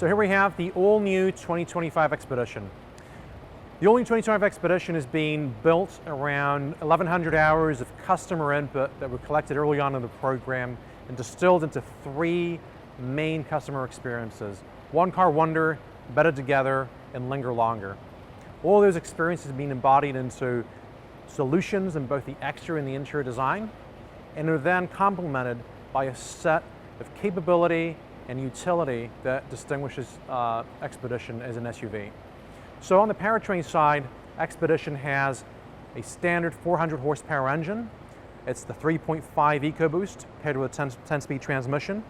So here we have the all-new 2025 Expedition. The all-new 2025 Expedition is being built around 1,100 hours of customer input that were collected early on in the program and distilled into 3 main customer experiences: One Car Wonder, Better Together, and Linger Longer. All those experiences being embodied into solutions in both the exterior and the interior design, and are then complemented by a set of capability and utility that distinguishes Expedition as an SUV. So on the powertrain side, Expedition has a standard 400 horsepower engine. It's the 3.5 EcoBoost paired with a 10-speed transmission.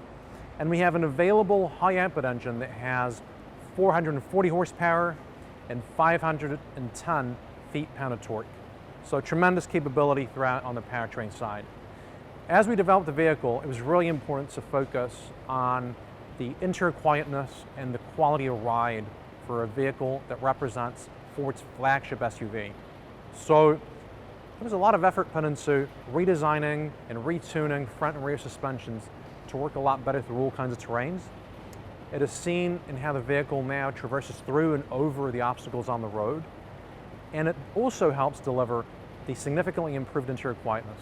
And we have an available high output engine that has 440 horsepower and 510 feet-pound of torque. So tremendous capability throughout on the powertrain side. As we developed the vehicle, it was really important to focus on the interior quietness and the quality of ride for a vehicle that represents Ford's flagship SUV. So there was a lot of effort put into redesigning and retuning front and rear suspensions to work a lot better through all kinds of terrains. It is seen in how the vehicle now traverses through and over the obstacles on the road. And it also helps deliver the significantly improved interior quietness.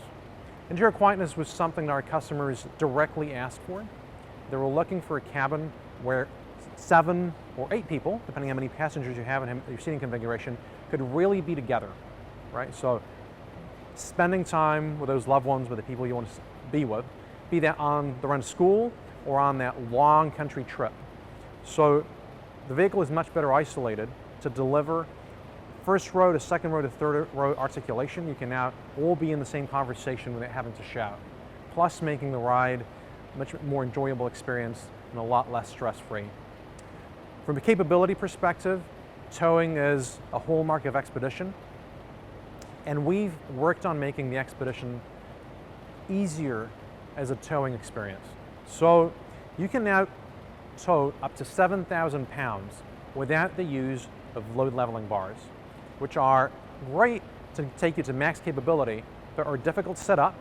Interior quietness was something that our customers directly asked for. They were looking for a cabin where 7 or 8 people, depending on how many passengers you have in your seating configuration, could really be together, right? So spending time with those loved ones, with the people you want to be with, be that on the run to school or on that long country trip. So the vehicle is much better isolated to deliver first row to second row to third row articulation. You can now all be in the same conversation without having to shout, plus making the ride a much more enjoyable experience and a lot less stress-free. From a capability perspective, towing is a hallmark of Expedition, and we've worked on making the Expedition easier as a towing experience. So you can now tow up to 7,000 pounds without the use of load leveling bars, which are great to take you to max capability, but are difficult to set up,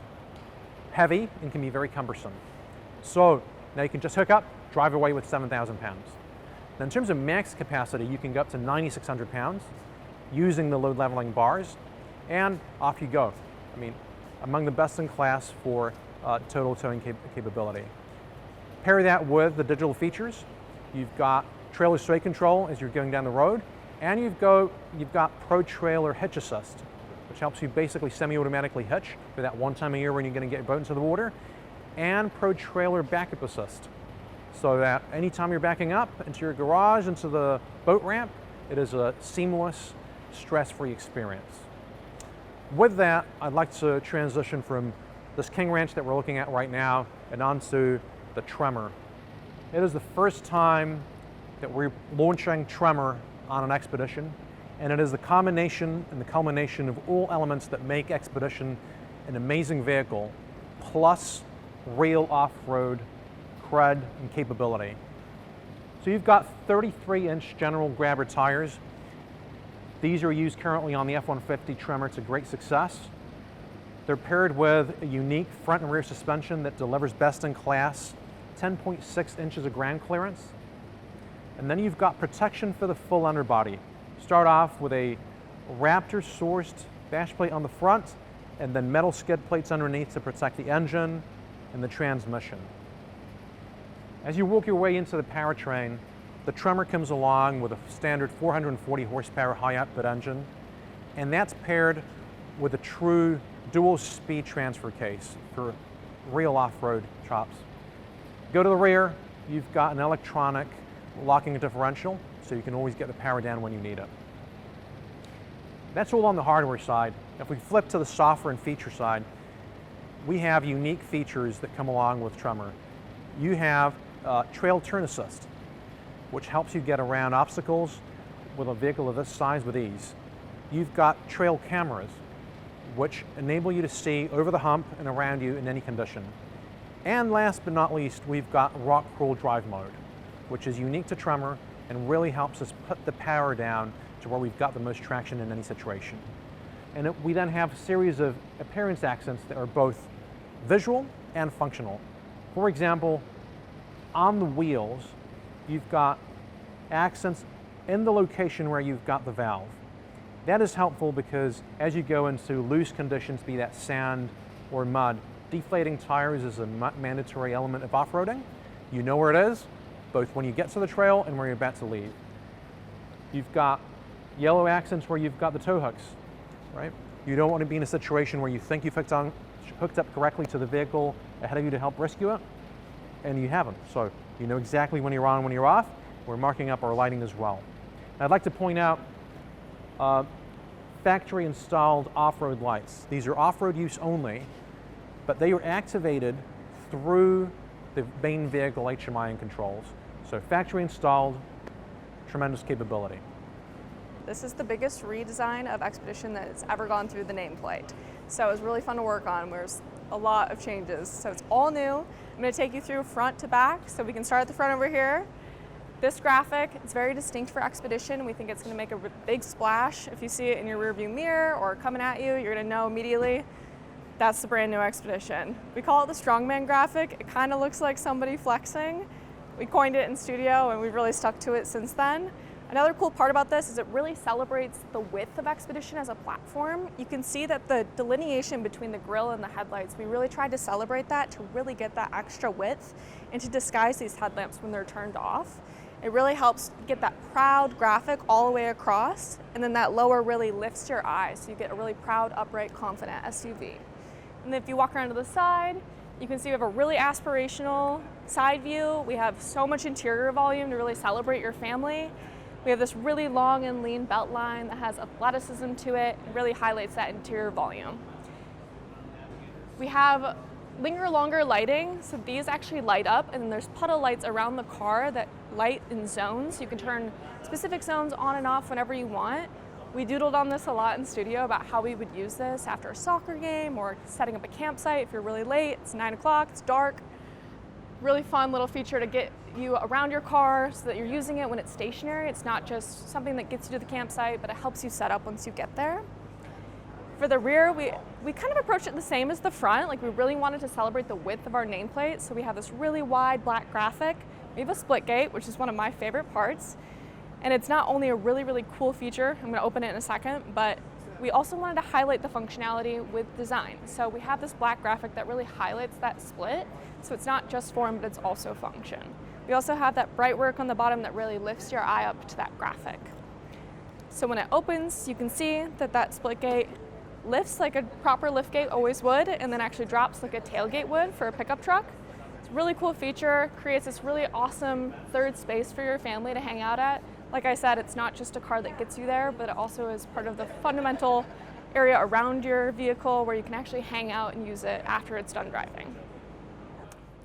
heavy, and can be very cumbersome. So now you can just hook up, drive away with 7,000 pounds. Now in terms of max capacity, you can go up to 9,600 pounds using the load leveling bars, and off you go. I mean, among the best in class for total towing capability. Pair that with the digital features. You've got trailer sway control as you're going down the road, and you've got Pro Trailer Hitch Assist, which helps you basically semi-automatically hitch for that one time a year when you're going to get your boat into the water, and Pro Trailer Backup Assist, so that anytime you're backing up into your garage, into the boat ramp, it is a seamless, stress-free experience. With that, I'd like to transition from this King Ranch that we're looking at right now and onto the Tremor. It is the first time that we're launching Tremor on an Expedition, and it is the combination and the culmination of all elements that make Expedition an amazing vehicle, plus real off-road cred and capability. So you've got 33-inch general grabber tires. These are used currently on the F-150 Tremor to great success. They're paired with a unique front and rear suspension that delivers best-in-class 10.6 inches of ground clearance. And then you've got protection for the full underbody. Start off with a Raptor-sourced dash plate on the front, and then metal skid plates underneath to protect the engine and the transmission. As you work your way into the powertrain, the Tremor comes along with a standard 440 horsepower high output engine, and that's paired with a true dual speed transfer case for real off-road chops. Go to the rear, you've got an electronic locking differential, so you can always get the power down when you need it. That's all on the hardware side. If we flip to the software and feature side, we have unique features that come along with Tremor. You have Trail Turn Assist, which helps you get around obstacles with a vehicle of this size with ease. You've got trail cameras, which enable you to see over the hump and around you in any condition. And last but not least, we've got Rock Crawl Drive Mode, which is unique to Tremor and really helps us put the power down to where we've got the most traction in any situation. And we then have a series of appearance accents that are both visual and functional. For example, on the wheels, you've got accents in the location where you've got the valve. That is helpful because as you go into loose conditions, be that sand or mud, deflating tires is a mandatory element of off-roading. You know where it is, both when you get to the trail and where you're about to leave. You've got yellow accents where you've got the tow hooks, right? You don't want to be in a situation where you think you've hooked up correctly to the vehicle ahead of you to help rescue it, and you haven't. So you know exactly when you're on, when you're off. We're marking up our lighting as well. And I'd like to point out factory installed off-road lights. These are off-road use only, but they are activated through the main vehicle HMI and controls. So factory installed, tremendous capability. This is the biggest redesign of Expedition that has ever gone through the nameplate. So it was really fun to work on. There's a lot of changes. So it's all new. I'm going to take you through front to back. So we can start at the front over here. This graphic, it's very distinct for Expedition. We think it's going to make a big splash. If you see it in your rearview mirror or coming at you, you're going to know immediately that's the brand new Expedition. We call it the strongman graphic. It kind of looks like somebody flexing. We coined it in studio and we've really stuck to it since then. Another cool part about this is it really celebrates the width of Expedition as a platform. You can see that the delineation between the grille and the headlights, we really tried to celebrate that to really get that extra width and to disguise these headlamps when they're turned off. It really helps get that proud graphic all the way across, and then that lower really lifts your eyes, so you get a really proud, upright, confident SUV. And then if you walk around to the side, you can see we have a really aspirational side view. We have so much interior volume to really celebrate your family. We have this really long and lean belt line that has athleticism to it. It really highlights that interior volume. We have linger longer lighting, so these actually light up, and then there's puddle lights around the car that light in zones. You can turn specific zones on and off whenever you want. We doodled on this a lot in studio about how we would use this after a soccer game or setting up a campsite if you're really late, it's 9 o'clock, it's dark. Really fun little feature to get you around your car so that you're using it when it's stationary. It's not just something that gets you to the campsite, but it helps you set up once you get there. For the rear, we kind of approached it the same as the front. Like, we really wanted to celebrate the width of our nameplate, so we have this really wide black graphic. We have a split gate, which is one of my favorite parts. And it's not only a really, really cool feature, I'm gonna open it in a second, but we also wanted to highlight the functionality with design. So we have this black graphic that really highlights that split. So it's not just form, but it's also function. We also have that bright work on the bottom that really lifts your eye up to that graphic. So when it opens, you can see that that split gate lifts like a proper lift gate always would, and then actually drops like a tailgate would for a pickup truck. It's a really cool feature, creates this really awesome third space for your family to hang out at. Like I said, it's not just a car that gets you there, but it also is part of the fundamental area around your vehicle where you can actually hang out and use it after it's done driving.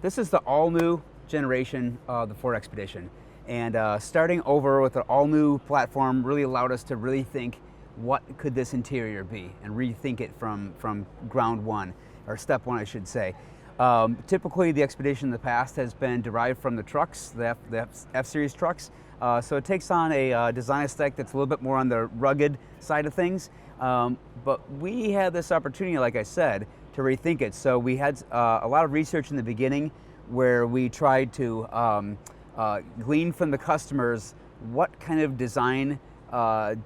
This is the all-new generation of the Ford Expedition. And starting over with an all-new platform really allowed us to really think, what could this interior be? And rethink it from ground one, or step one, I should say. Typically, the Expedition in the past has been derived from the trucks, the F-Series trucks. So it takes on a design aesthetic that's a little bit more on the rugged side of things. But we had this opportunity, like I said, to rethink it. So we had a lot of research in the beginning where we tried to glean from the customers what kind of design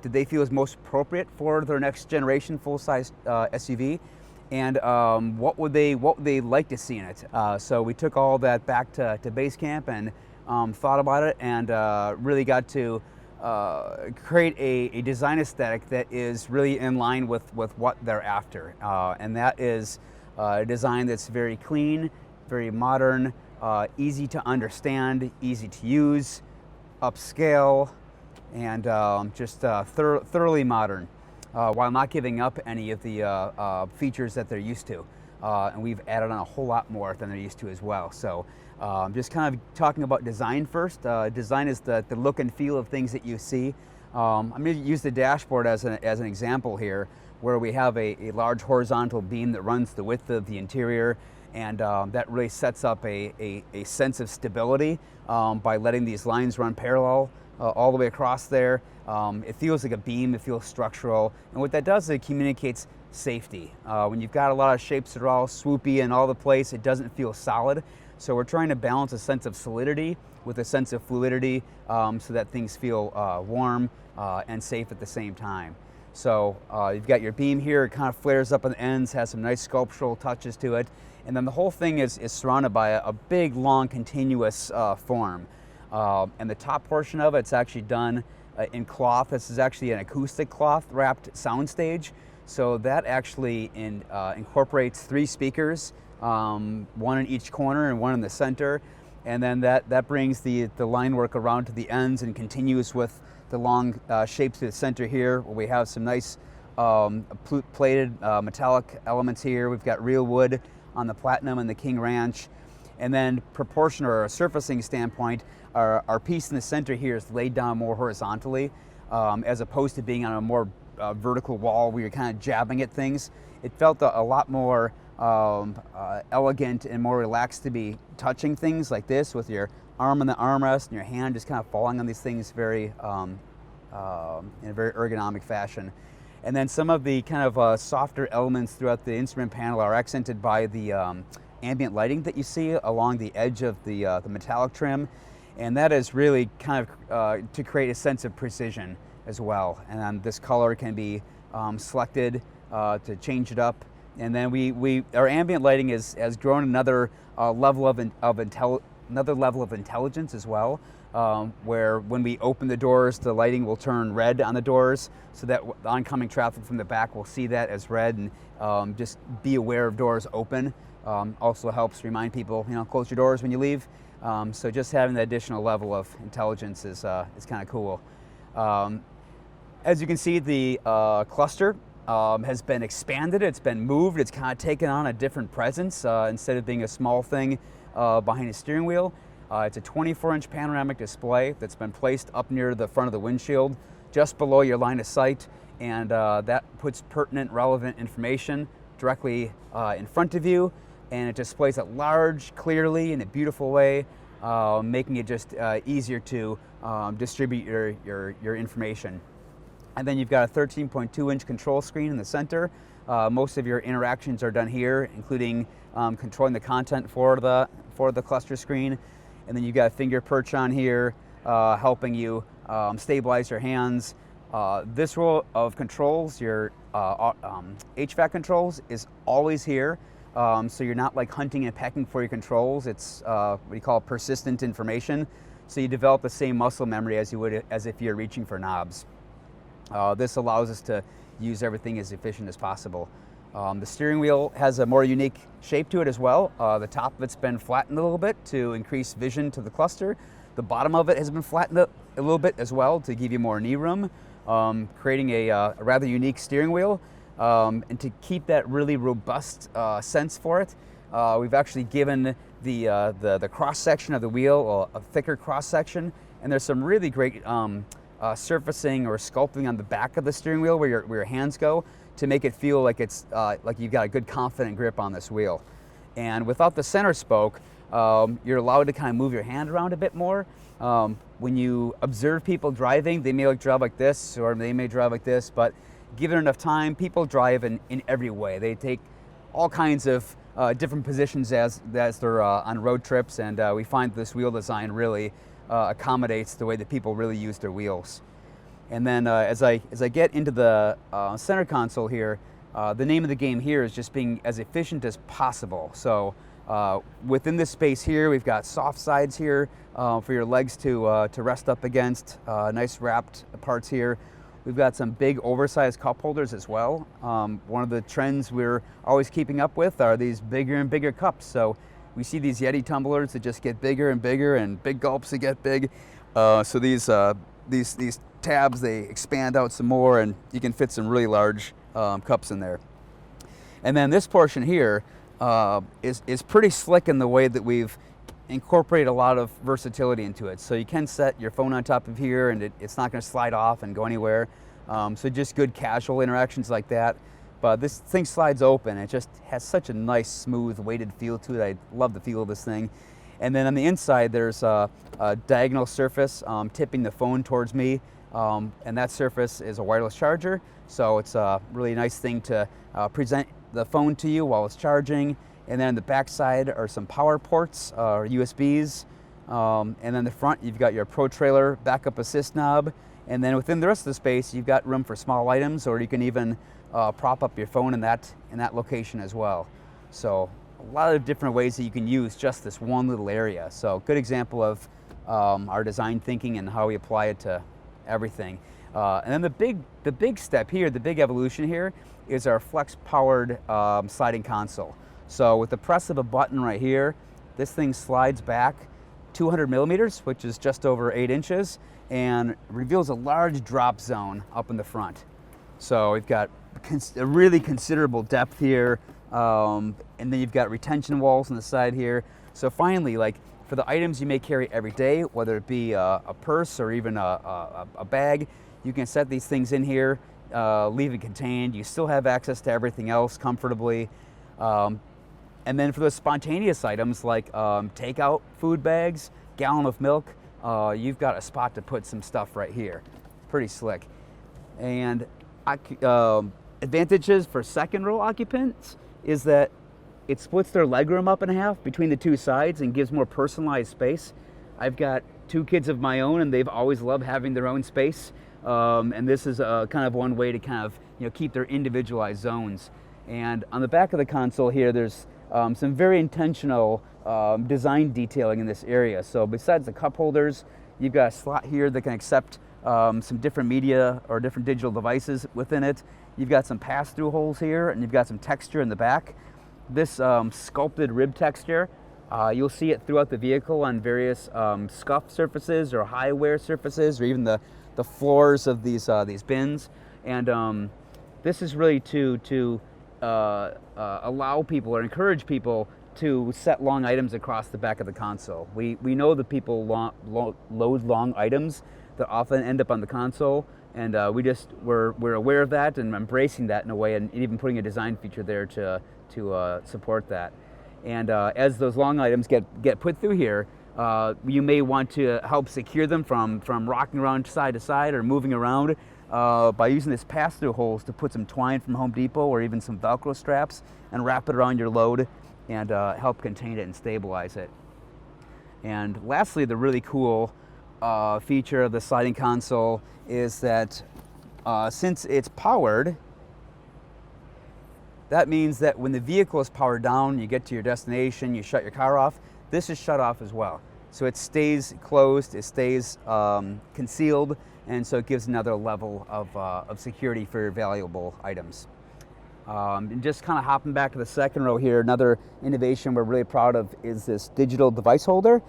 did they feel is most appropriate for their next generation full-size SUV, and what would they like to see in it. So we took all that back to base camp and thought about it, and really got to create a design aesthetic that is really in line with what they're after. And that is a design that's very clean, very modern, easy to understand, easy to use, upscale, and just thoroughly modern, while not giving up any of the features that they're used to. And we've added on a whole lot more than they're used to as well. So just kind of talking about design first. Design is the look and feel of things that you see. I'm going to use the dashboard as an example here, where we have a large horizontal beam that runs the width of the interior, and that really sets up a sense of stability by letting these lines run parallel all the way across there. It feels like a beam, it feels structural, and what that does is it communicates safety. When you've got a lot of shapes that are all swoopy and all the place, it doesn't feel solid. So we're trying to balance a sense of solidity with a sense of fluidity so that things feel warm and safe at the same time. So you've got your beam here, it kind of flares up on the ends, has some nice sculptural touches to it, and then the whole thing is surrounded by a big, long, continuous form. And the top portion of it's actually done in cloth. This is actually an acoustic cloth wrapped soundstage. So that actually incorporates 3 speakers, one in each corner and one in the center. And then that brings the line work around to the ends and continues with the long shape to the center here, where we have some nice plated metallic elements here. We've got real wood on the Platinum and the King Ranch. And then proportion or a surfacing standpoint, our piece in the center here is laid down more horizontally, as opposed to being on a more vertical wall where you're kind of jabbing at things. It felt a lot more elegant and more relaxed to be touching things like this with your arm on the armrest and your hand just kind of falling on these things very in a very ergonomic fashion. And then some of the kind of softer elements throughout the instrument panel are accented by the ambient lighting that you see along the edge of the metallic trim, and that is really kind of to create a sense of precision as well. And then this color can be selected to change it up. And then our ambient lighting has grown another level of intelligence as well, where when we open the doors, the lighting will turn red on the doors, so that oncoming traffic from the back will see that as red and just be aware of doors open. Also helps remind people, close your doors when you leave. So just having that additional level of intelligence is kind of cool. As you can see, the cluster has been expanded, it's been moved, it's kind of taken on a different presence. Instead of being a small thing behind a steering wheel, it's a 24-inch panoramic display that's been placed up near the front of the windshield, just below your line of sight, and that puts pertinent, relevant information directly in front of you, and it displays it large, clearly, in a beautiful way, making it just easier to distribute your information. And then you've got a 13.2-inch control screen in the center. Most of your interactions are done here, including controlling the content for the cluster screen. And then you've got a finger perch on here, helping you stabilize your hands. This row of controls, your HVAC controls, is always here. So you're not like hunting and pecking for your controls. It's what you call persistent information. So you develop the same muscle memory as you would as if you're reaching for knobs. This allows us to use everything as efficient as possible. The steering wheel has a more unique shape to it as well. The top of it's been flattened a little bit to increase vision to the cluster. The bottom of it has been flattened a little bit as well to give you more knee room, creating a rather unique steering wheel. And to keep that really robust sense for it, we've actually given the cross section of the wheel a thicker cross section, and there's some really great surfacing or sculpting on the back of the steering wheel where your hands go to make it feel like it's like you've got a good confident grip on this wheel. And without the center spoke, you're allowed to kind of move your hand around a bit more. When you observe people driving, they may drive like this or they may drive like this, but given enough time, people drive in every way. They take all kinds of different positions as they're on road trips, and we find this wheel design really accommodates the way that people really use their wheels. And then as I get into the center console here, the name of the game here is just being as efficient as possible. So within this space here, we've got soft sides here for your legs to rest up against, nice wrapped parts here. We've got some big oversized cup holders as well. One of the trends we're always keeping up with are these bigger and bigger cups. So we see these Yeti tumblers that just get bigger and bigger, and big gulps that get big. So these tabs, they expand out some more, and you can fit some really large cups in there. And then this portion here is pretty slick in the way that we've incorporated a lot of versatility into it. So you can set your phone on top of here, and it's not going to slide off and go anywhere. So just good casual interactions like that. But this thing slides open. It just has such a nice, smooth, weighted feel to it. I love the feel of this thing. And then on the inside, there's a diagonal surface tipping the phone towards me. And that surface is a wireless charger. So it's a really nice thing to present the phone to you while it's charging. And then on the back side are some power ports, or USBs. And then the front, you've got your Pro Trailer backup assist knob. And then within the rest of the space, you've got room for small items, or you can even prop up your phone in that location as well. So a lot of different ways that you can use just this one little area. So good example of our design thinking and how we apply it to everything. And then the big step here, the big evolution here, is our flex-powered sliding console. So with the press of a button right here, this thing slides back 200 millimeters, which is just over 8 inches, and reveals a large drop zone up in the front. So we've got a really considerable depth here, and then you've got retention walls on the side here. So finally, like for the items you may carry every day, whether it be a purse or even a bag, you can set these things in here, leave it contained. You still have access to everything else comfortably. And then for those spontaneous items like takeout food bags, gallon of milk, you've got a spot to put some stuff right here. Pretty slick. And advantages for second row occupants is that it splits their legroom up in half between the two sides and gives more personalized space. I've got 2 kids of my own, and they've always loved having their own space. And this is kind of one way to kind of keep their individualized zones. And on the back of the console here, there's some very intentional design detailing in this area. So besides the cup holders, you've got a slot here that can accept some different media or different digital devices within it. You've got some pass-through holes here, and you've got some texture in the back. This sculpted rib texture, you'll see it throughout the vehicle on various scuff surfaces or high wear surfaces, or even the floors of these bins. And this is really to allow people or encourage people to set long items across the back of the console. We know that people load long items that often end up on the console, and we're aware of that and embracing that in a way, and even putting a design feature there to support that. And as those long items get put through here, you may want to help secure them from rocking around side to side or moving around by using this pass-through holes to put some twine from Home Depot or even some Velcro straps and wrap it around your load and help contain it and stabilize it. And lastly, the really cool feature of the sliding console is that since it's powered, that means that when the vehicle is powered down, you get to your destination, you shut your car off, this is shut off as well. So it stays closed, it stays concealed, and so it gives another level of security for your valuable items. And just kind of hopping back to the second row here, another innovation we're really proud of is this digital device holder.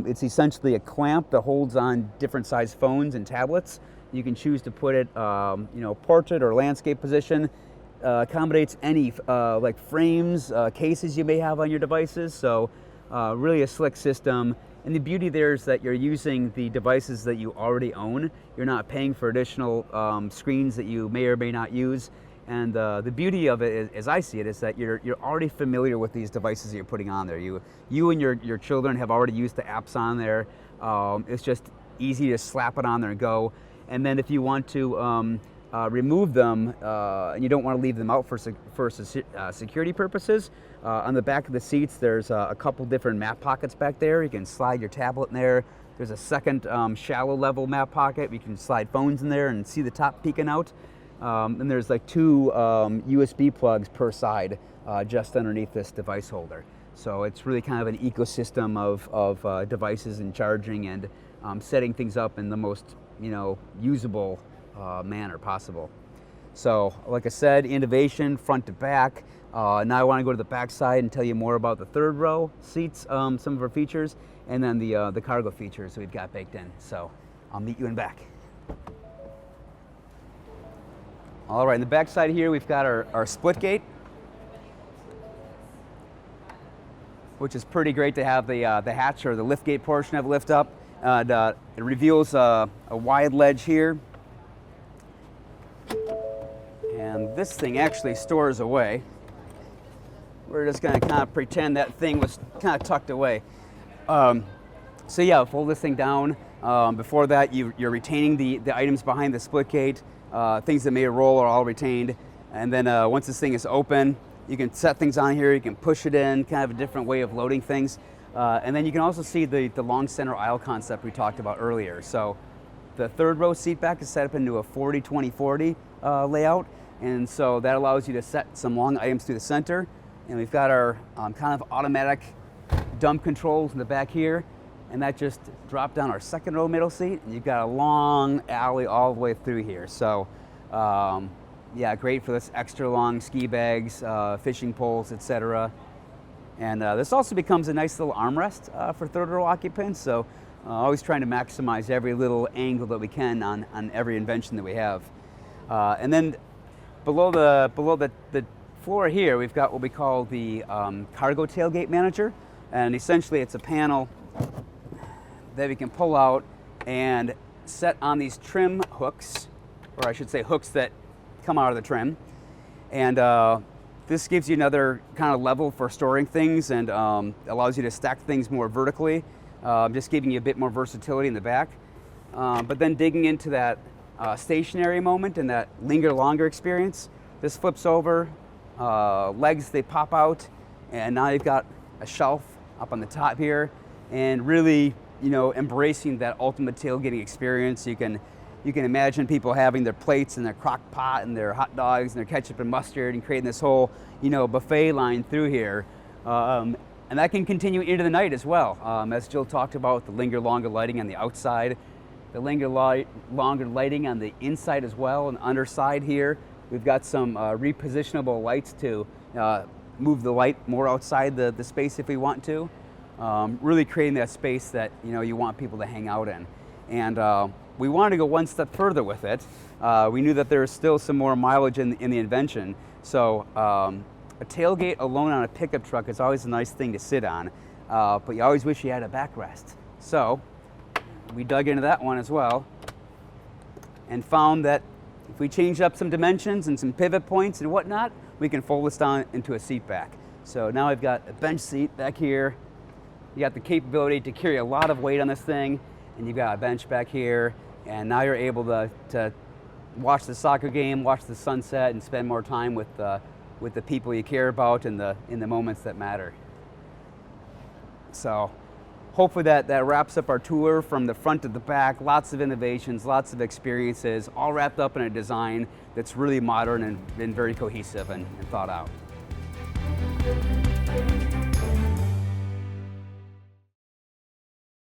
It's essentially a clamp that holds on different size phones and tablets. You can choose to put it, portrait or landscape position. Accommodates any like frames, cases you may have on your devices. So really a slick system. And the beauty there is that you're using the devices that you already own. You're not paying for additional screens that you may or may not use. And the beauty of it, is, as I see it, is that you're already familiar with these devices that you're putting on there. You and your children have already used the apps on there. It's just easy to slap it on there and go. And then if you want to remove them and you don't want to leave them out for security purposes, on the back of the seats there's a couple different map pockets back there. You can slide your tablet in there. There's a second shallow level map pocket. You can slide phones in there and see the top peeking out. And there's like 2 USB plugs per side just underneath this device holder. So it's really kind of an ecosystem of devices and charging and setting things up in the most usable manner possible. So like I said, innovation front to back. Now I want to go to the back side and tell you more about the third row seats, some of our features, and then the cargo features that we've got baked in. So I'll meet you in back. All right, in the back side here we've got our split gate, which is pretty great to have the hatch or the lift gate portion of it lift up. It reveals a wide ledge here. And this thing actually stores away. We're just going to kind of pretend that thing was kind of tucked away. So yeah, fold this thing down. Before that, you're retaining the items behind the split gate. Things that may roll are all retained. And then once this thing is open, you can set things on here, you can push it in, kind of a different way of loading things. And then you can also see the long center aisle concept we talked about earlier. So the third row seat back is set up into a 40-20-40 layout. And so that allows you to set some long items through the center. And we've got our kind of automatic dump controls in the back here. And that just dropped down our second row middle seat. And you've got a long alley all the way through here. So yeah, great for this extra long ski bags, fishing poles, etc. And this also becomes a nice little armrest for third row occupants. So always trying to maximize every little angle that we can on every invention that we have. And then below the floor here, we've got what we call the cargo tailgate manager. And essentially it's a panel that we can pull out and set on these trim hooks, or I should say hooks that come out of the trim. And this gives you another kind of level for storing things and allows you to stack things more vertically, just giving you a bit more versatility in the back. But then digging into that stationary moment and that linger longer experience, this flips over, legs, they pop out, and now you've got a shelf up on the top here, and really, you know, embracing that ultimate tailgating experience. You can imagine people having their plates and their crock pot and their hot dogs and their ketchup and mustard and creating this whole, you know, buffet line through here. And that can continue into the night as well. As Jill talked about, the linger longer lighting on the outside, the linger longer lighting on the inside as well, and underside here. We've got some repositionable lights to move the light more outside the space if we want to. Really creating that space that, you know, you want people to hang out in. And we wanted to go one step further with it. We knew that there was still some more mileage in the invention. So a tailgate alone on a pickup truck is always a nice thing to sit on, but you always wish you had a backrest. So we dug into that one as well and found that if we change up some dimensions and some pivot points and whatnot, we can fold this down into a seat back. So now I've got a bench seat back here. You got the capability to carry a lot of weight on this thing, and you've got a bench back here, and now you're able to watch the soccer game, watch the sunset, and spend more time with the people you care about in the moments that matter. So hopefully that wraps up our tour from the front to the back. Lots of innovations, lots of experiences, all wrapped up in a design that's really modern and very cohesive and thought out.